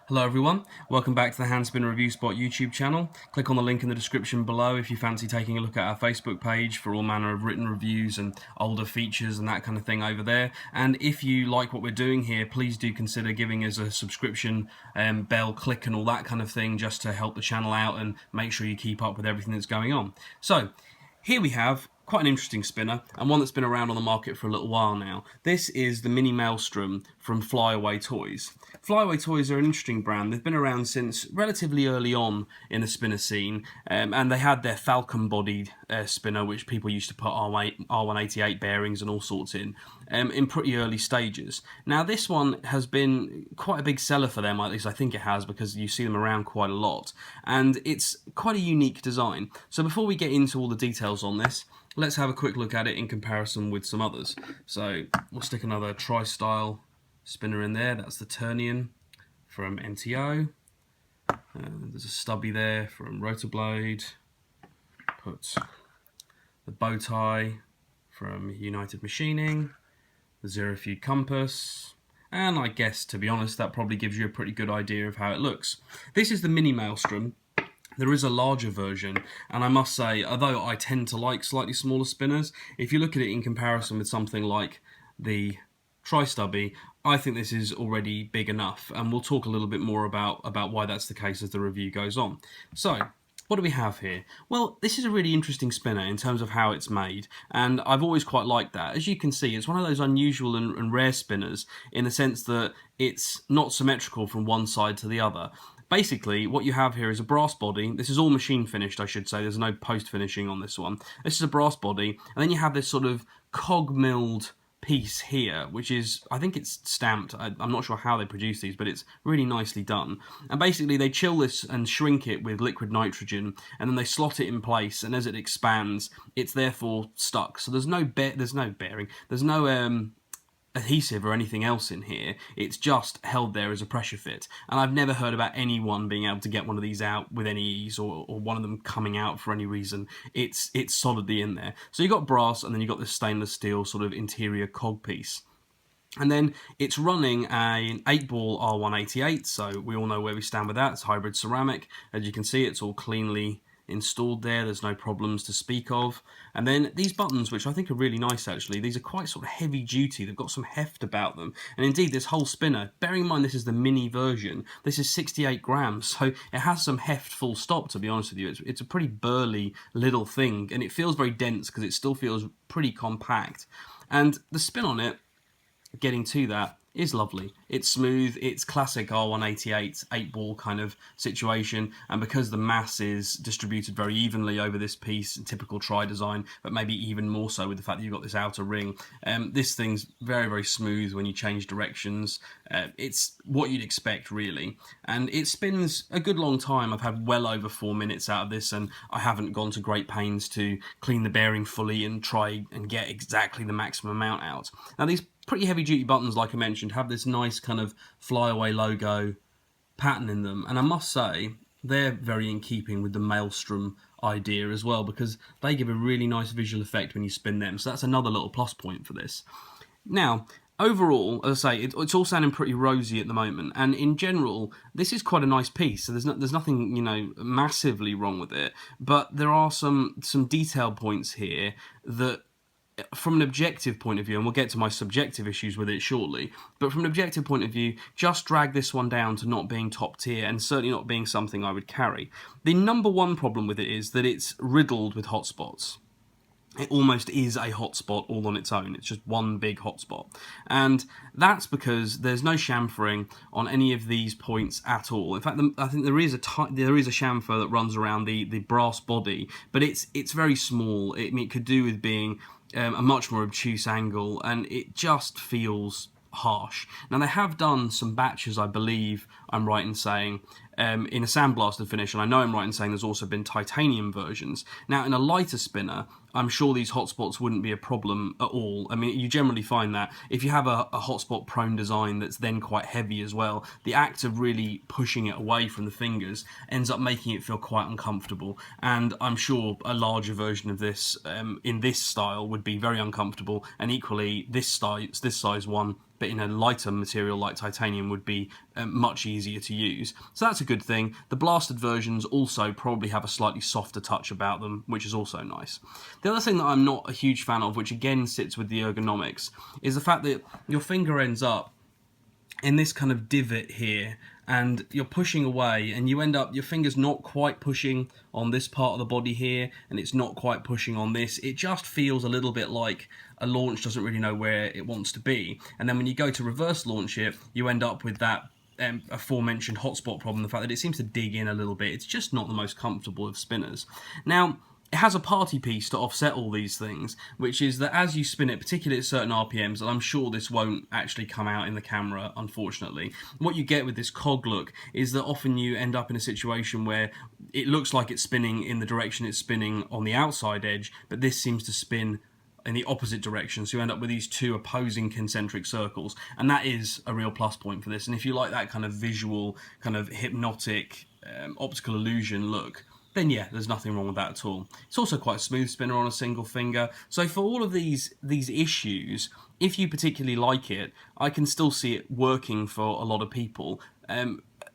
Hello everyone, welcome back to the Handspin Review Spot YouTube channel. Click on the link in the description below if you fancy taking a look at our Facebook page for all manner of written reviews and older features and that kind of thing over there. And if you like what we're doing here, please do consider giving us a subscription, bell click and all that kind of thing, just to help the channel out and make sure you keep up with everything that's going on. So, here we have quite an interesting spinner, and one that's been around on the market for a little while now. This is the Mini Maelstrom from FlyAway Toys. FlyAway Toys are an interesting brand. They've been around since relatively early on in the spinner scene, and they had their Falcon-bodied spinner, which people used to put R188 bearings and all sorts in pretty early stages. Now, this one has been quite a big seller for them, at least I think it has, because you see them around quite a lot, and it's quite a unique design. So before we get into all the details on this, let's have a quick look at it in comparison with some others. So we'll stick another tri-style spinner in there. That's the Turnian from NTO. There's a stubby there from Rotorblade. Put the bow tie from United Machining. The Zero Feud compass. And I guess, to be honest, that probably gives you a pretty good idea of how it looks. This is the Mini Maelstrom. There is a larger version, and I must say, although I tend to like slightly smaller spinners, if you look at it in comparison with something like the Tri-Stubby, I think this is already big enough, and we'll talk a little bit more about why that's the case as the review goes on. So, what do we have here? Well, this is a really interesting spinner in terms of how it's made, and I've always quite liked that. As you can see, it's one of those unusual and rare spinners in the sense that it's not symmetrical from one side to the other. Basically, what you have here is a brass body. This is all machine finished, I should say. There's no post finishing on this one. This is a brass body, and then you have this sort of cog milled piece here, which is, I think it's stamped. I'm not sure how they produce these, but it's really nicely done. And basically, they chill this and shrink it with liquid nitrogen, and then they slot it in place. And as it expands, it's therefore stuck. So there's no bearing. There's no adhesive or anything else in here. It's just held there as a pressure fit, and I've never heard about anyone being able to get one of these out with any ease, or one of them coming out for any reason. It's solidly in there. So you've got brass, and then you've got this stainless steel sort of interior cog piece. And then it's running an 8-ball R188, so we all know where we stand with that. It's hybrid ceramic. As you can see, it's all cleanly installed there. There's no problems to speak of. And then these buttons, which I think are really nice actually, these are quite sort of heavy duty. They've got some heft about them. And indeed, this whole spinner, bearing in mind this is the mini version, this is 68 grams, so it has some heft full stop, to be honest with you. It's a pretty burly little thing, and it feels very dense because it still feels pretty compact. And the spin on it, getting to that, is lovely. It's smooth, it's classic R188 8-ball kind of situation, and because the mass is distributed very evenly over this piece, typical tri design, but maybe even more so with the fact that you've got this outer ring, this thing's very, very smooth when you change directions. It's what you'd expect, really, and it spins a good long time. I've had well over 4 minutes out of this, and I haven't gone to great pains to clean the bearing fully and try and get exactly the maximum amount out. Now, these pretty heavy duty buttons, like I mentioned, have this nice kind of FlyAway logo pattern in them, and I must say they're very in keeping with the Maelstrom idea as well, because they give a really nice visual effect when you spin them, so that's another little plus point for this. Now, overall, as I say, it's all sounding pretty rosy at the moment, and in general, this is quite a nice piece, so there's nothing, you know, massively wrong with it, but there are some detail points here that, from an objective point of view, and we'll get to my subjective issues with it shortly, but from an objective point of view, just drag this one down to not being top tier, and certainly not being something I would carry. The number one problem with it is that it's riddled with hotspots. It almost is a hotspot all on its own. It's just one big hotspot. And that's because there's no chamfering on any of these points at all. In fact, I think there is a chamfer that runs around the brass body, but it's very small. It could do with being a much more obtuse angle, and it just feels harsh. Now, they have done some batches, I believe I'm right in saying, in a sandblasted finish, and I know I'm right in saying there's also been titanium versions. Now, in a lighter spinner, I'm sure these hotspots wouldn't be a problem at all. I mean, you generally find that if you have a hotspot prone design that's then quite heavy as well, the act of really pushing it away from the fingers ends up making it feel quite uncomfortable. And I'm sure a larger version of this in this style would be very uncomfortable, and equally this size one but in a lighter material like titanium would be much easier to use. So that's a good thing. The blasted versions also probably have a slightly softer touch about them, which is also nice. The other thing that I'm not a huge fan of, which again sits with the ergonomics, is the fact that your finger ends up in this kind of divot here, and you're pushing away and you end up, your finger's not quite pushing on this part of the body here, and it's not quite pushing on this. It just feels a little bit like a launch doesn't really know where it wants to be. And then when you go to reverse launch it, you end up with that aforementioned hotspot problem, the fact that it seems to dig in a little bit. It's just not the most comfortable of spinners. Now, it has a party piece to offset all these things, which is that as you spin it, particularly at certain RPMs, and I'm sure this won't actually come out in the camera, unfortunately, what you get with this cog look is that often you end up in a situation where it looks like it's spinning in the direction it's spinning on the outside edge, but this seems to spin in the opposite direction, so you end up with these two opposing concentric circles, and that is a real plus point for this. And if you like that kind of visual, kind of hypnotic, optical illusion look, then yeah, there's nothing wrong with that at all. It's also quite a smooth spinner on a single finger. So for all of these issues, if you particularly like it, I can still see it working for a lot of people.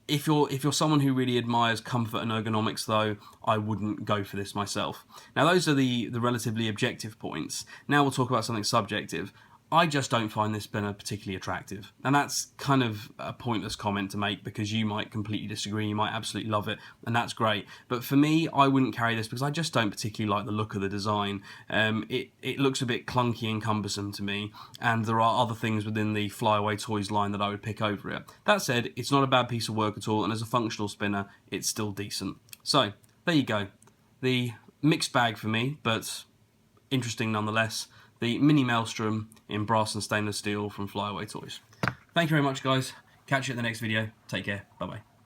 If you're someone who really admires comfort and ergonomics, though, I wouldn't go for this myself. Now, those are the relatively objective points. Now we'll talk about something subjective. I just don't find this spinner particularly attractive. And that's kind of a pointless comment to make, because you might completely disagree, you might absolutely love it, and that's great. But for me, I wouldn't carry this because I just don't particularly like the look of the design. It looks a bit clunky and cumbersome to me, and there are other things within the FlyAway toys line that I would pick over it. That said, it's not a bad piece of work at all, and as a functional spinner, it's still decent. So, there you go. The mixed bag for me, but interesting nonetheless. The mini Maelstrom in brass and stainless steel from FlyAway Toys. Thank you very much, guys. Catch you at the next video. Take care. Bye-bye.